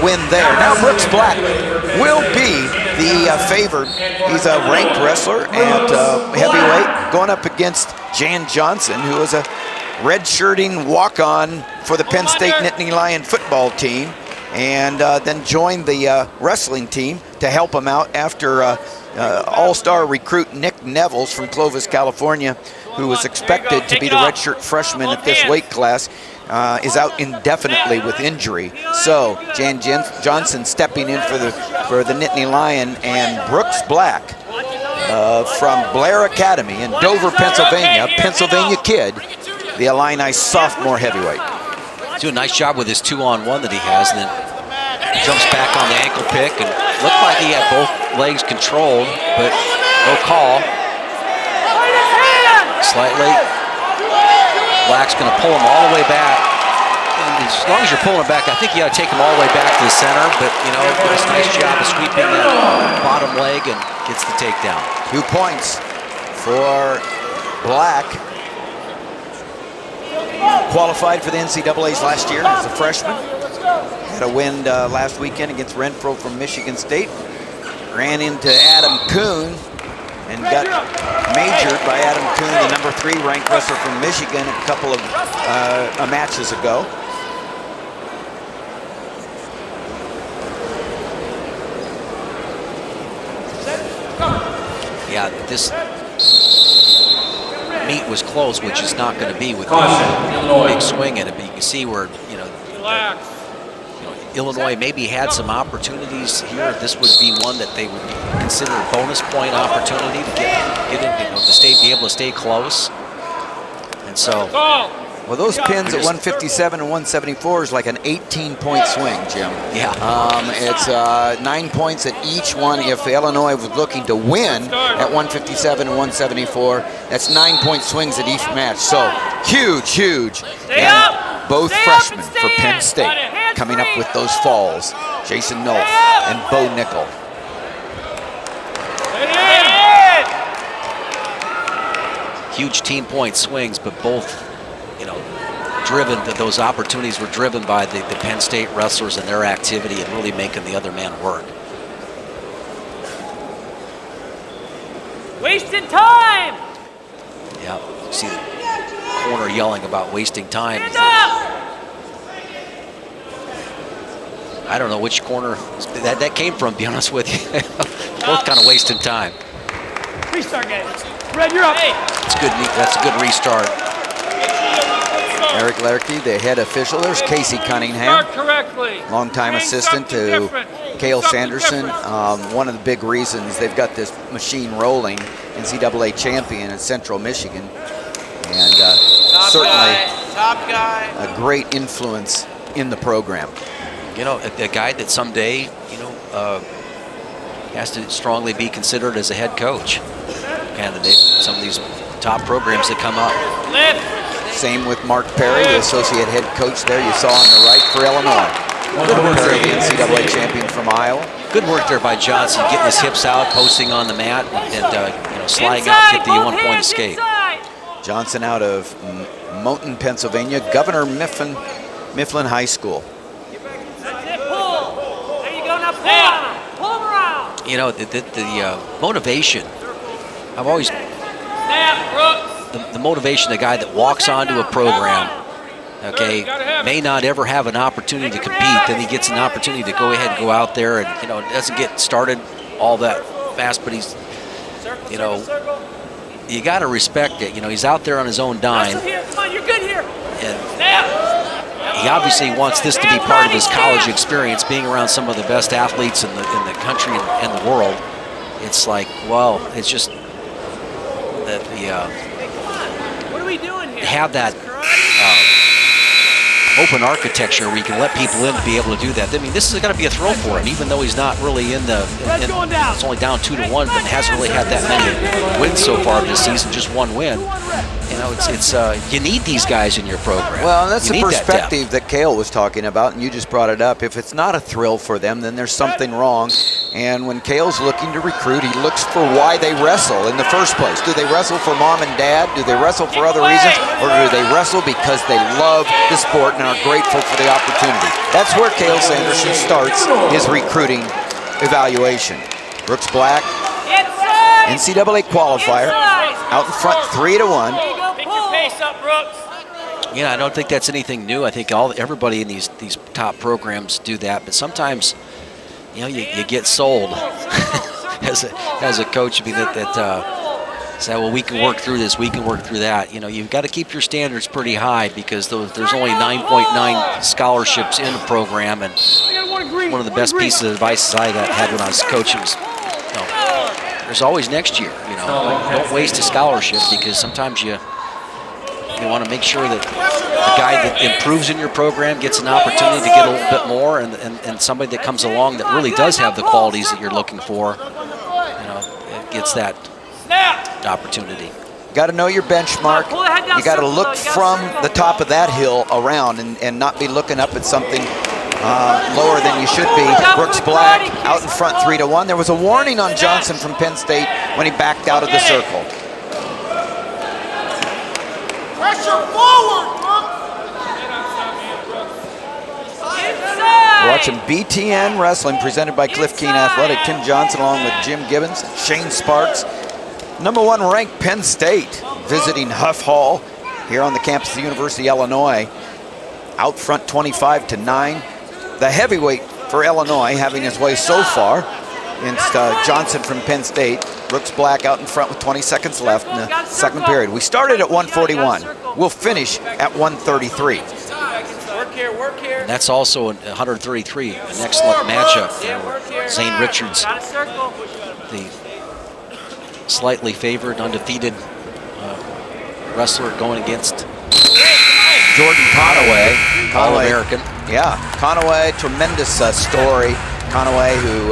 win there. Now Brooks Black will be the favored. He's a ranked wrestler at heavyweight, going up against Jan Johnson, who is a redshirting walk-on for the Penn State Nittany Lion football team, and then joined the wrestling team to help him out after all-star recruit Nick Nevels from Clovis, California, who was expected to be the redshirt freshman at this weight class, is out indefinitely with injury. So Jan Johnson stepping in for the Nittany Lion, and Brooks Black from Blair Academy in Dover, Pennsylvania kid, the Illini sophomore heavyweight. Doing a nice job with his 2-on-1 that he has, and then jumps back on the ankle pick, and looked like he had both legs controlled, but no call. Slightly. Black's going to pull him all the way back. And as long as you're pulling him back, I think you got to take him all the way back to the center, but you know, does a nice job of sweeping that bottom leg and gets the takedown. 2 points for Black. Qualified for the NCAAs last year as a freshman. Had a win last weekend against Renfro from Michigan State. Ran into Adam Kuhn and got majored by Adam Kuhn, the number 3 ranked wrestler from Michigan, a couple of matches ago. Yeah, this meet was close, which is not going to be with a big swing in it. But you can see where, you know, Illinois maybe had some opportunities here. This would be one that they would consider a bonus point opportunity to get in, you know, to be able to stay close. And so, well, those pins at 157 and 174 is like an 18-point swing, Jim. Yeah. It's 9 points at each one. If Illinois was looking to win at 157 and 174, that's 9-point swings at each match. So huge. And both freshmen for Penn State coming up with those falls. Jason Nolf and Bo Nickel. Huge team point swings, but both, you know, driven, those opportunities were driven by the Penn State wrestlers and their activity and really making the other man work. Wasting time! Yeah, you see the corner yelling about wasting time. I don't know which corner that came from, to be honest with you. Both kind of wasting time. Restart, guys. Red, you're up. That's a good restart. Eric Lerke, the head official. There's Casey Cunningham, correctly. longtime assistant to Cale Sanderson. One of the big reasons they've got this machine rolling, NCAA champion in Central Michigan, and certainly a great influence in the program. You know, a guy that someday, you know, has to strongly be considered as a head coach candidate. Some of these top programs that come up. Same with Mark Perry, the associate head coach there. You saw on the right for Illinois. Perry, the NCAA champion from Iowa. Good work there by Johnson, getting his hips out, posting on the mat, and you know, sliding out, get the 1-point escape. Johnson out of Moulton, Pennsylvania, Governor Mifflin High School. You know, the motivation, I've always, the motivation, the guy that walks onto a program, okay, may not ever have an opportunity to compete, then he gets an opportunity to go ahead and go out there and, you know, doesn't get started all that fast, but he's, you know, you got to respect it. You know, he's out there on his own dime. Come on, you're good here. And he obviously wants this to be part of his college experience, being around some of the best athletes in the country and the world. It's like, well, it's just that What are we doing here? have that open architecture where you can let people in to be able to do that. I mean, this is going to be a thrill for him, even though he's not really in the. It's only down 2-1, but hasn't really had that many wins so far this season. Just one win. You know, it's you need these guys in your program. Well, and that's You the need that perspective that Cale was talking about, and you just brought it up. If it's not a thrill for them, then there's something wrong. And when Cale's looking to recruit, he looks for why they wrestle in the first place. Do they wrestle for mom and dad? Do they wrestle for other reasons? Or do they wrestle because they love the sport and are grateful for the opportunity? That's where Cale Sanderson starts his recruiting evaluation. Brooks Black, NCAA qualifier, out in front 3-1. Pick your pace up, Brooks. Yeah, I don't think that's anything new. I think everybody in these top programs do that, but sometimes, you know, you get sold as a coach. I mean, say, well, we can work through this, we can work through that. You know, you've got to keep your standards pretty high because there's only 9.9 scholarships in the program, and one of the best pieces of advice I had when I was coaching was, you know, there's always next year. You know, don't waste a scholarship because sometimes you want to make sure that the guy that improves in your program gets an opportunity to get a little bit more, and somebody that comes along that really does have the qualities that you're looking for, you know, gets that opportunity. Got to know your benchmark. You got to look from the top of that hill around and not be looking up at something lower than you should be. Brooks Black out in front 3-1. There was a warning on Johnson from Penn State when he backed out of the circle. Pressure forward, We're watching BTN Wrestling presented by Cliff Keen Athletic. Tim Johnson along with Jim Gibbons, Shane Sparks. #1 ranked Penn State visiting Huff Hall here on the campus of the University of Illinois. Out front 25-9. The heavyweight for Illinois having his way so far against Johnson from Penn State. Brooks Black out in front with 20 seconds left in the second period. We started at 141. We'll finish at 133. Work here, work here. And that's also 133, an excellent matchup. Zane Richards, the slightly favored, undefeated wrestler, going against Jordan Conaway, All-American. Yeah, Conaway, tremendous story. Conaway who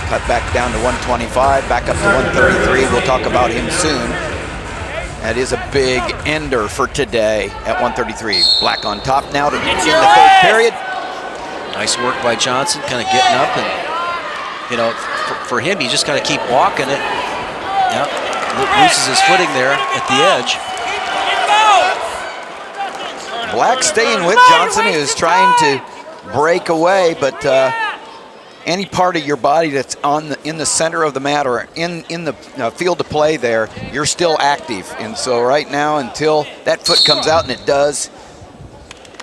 cut back down to 125, back up to 133. We'll talk about him soon. That is a big ender for today at 133. Black on top now to begin the third period. Nice work by Johnson, kind of getting up, and you know, for him, he just got to keep walking it. Yep, loses his footing there at the edge. Black staying with Johnson, who's trying to break away, but any part of your body that's in the center of the mat or in the field of play there, you're still active. And so right now, until that foot comes out, and it does,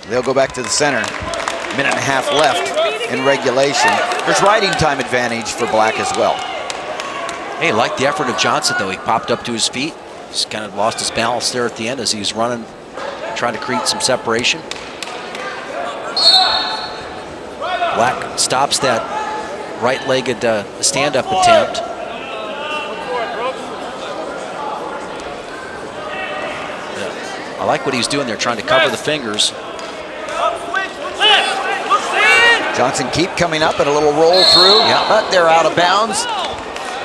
they'll go back to the center. Minute and a half left in regulation. There's riding time advantage for Black as well. Hey, I like the effort of Johnson, though. He popped up to his feet. Just kind of lost his balance there at the end as he was running, trying to create some separation. Black stops that right-legged stand-up attempt. Yeah. I like what he's doing there, trying to cover the fingers. Johnson keep coming up and a little roll through, but they're out of bounds.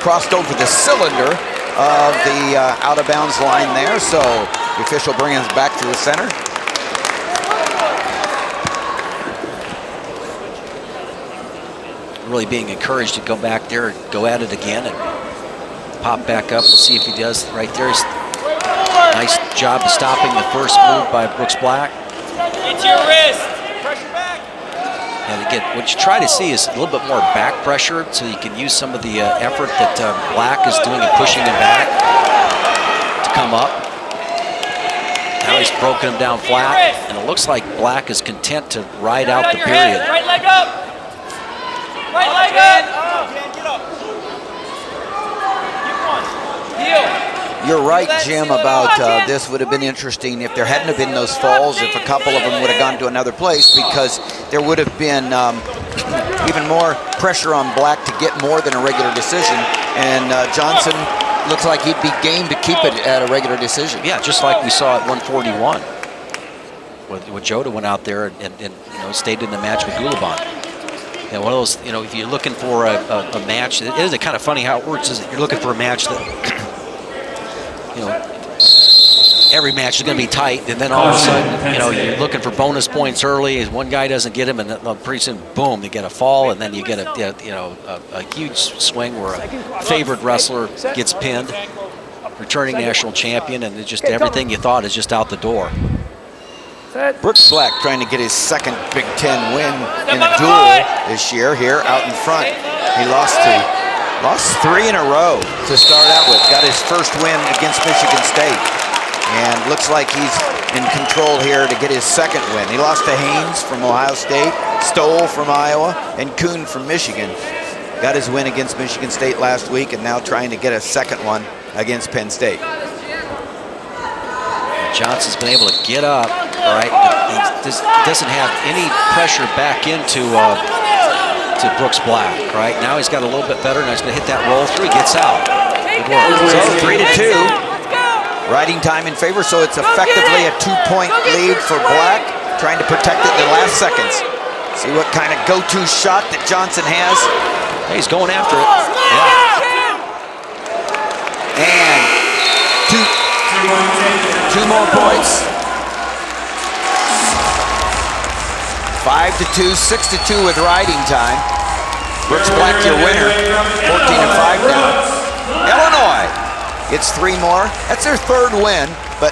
Crossed over the cylinder of the out-of-bounds line there, so the official brings us back to the center. Really being encouraged to go back there and go at it again and pop back up. We'll see if he does right there. Nice job of stopping the first move by Brooks Black. Get your wrist. Pressure back. And again, what you try to see is a little bit more back pressure so you can use some of the effort that Black is doing and pushing him back to come up. Now he's broken him down flat, and it looks like Black is content to ride out the period. Right leg up. Right leg up. Get up. Keep one. Heel. You're right, Jim, about this would have been interesting if there hadn't have been those falls, if a couple of them would have gone to another place, because there would have been even more pressure on Black to get more than a regular decision. And Johnson looks like he'd be game to keep it at a regular decision. Yeah, just like we saw at 141. When Jota went out there and you know, stayed in the match with Gulabon. Yeah, one of those, you know, if you're looking for a match, it is kind of funny how it works, is that you're looking for a match that, you know, every match is going to be tight, and then all of a sudden, you know, you're looking for bonus points early, and one guy doesn't get him, and then pretty soon, boom, they get a fall, and then you get a huge swing where a favored wrestler gets pinned, returning national champion, and it's just everything you thought is just out the door. Brooks Black trying to get his second Big Ten win in a duel this year here out in front. He lost 3 in a row to start out with. Got his first win against Michigan State. And looks like he's in control here to get his second win. He lost to Haynes from Ohio State, Stoll from Iowa, and Kuhn from Michigan. Got his win against Michigan State last week and now trying to get a second one against Penn State. Johnson's been able to get up, right? He just doesn't have any pressure back into to Brooks Black, right? Now he's got a little bit better, and he's going to hit that roll through. He gets out. Good work. So 3-2, riding time in favor, so it's effectively a 2-point lead for Black, trying to protect it in the last seconds. See what kind of go-to shot that Johnson has. Hey, he's going after it. Yeah. And two more points. 5-2, 6-2 with riding time. Brooks Black, your winner, 14-5 now. Illinois gets 3 more. That's their third win, but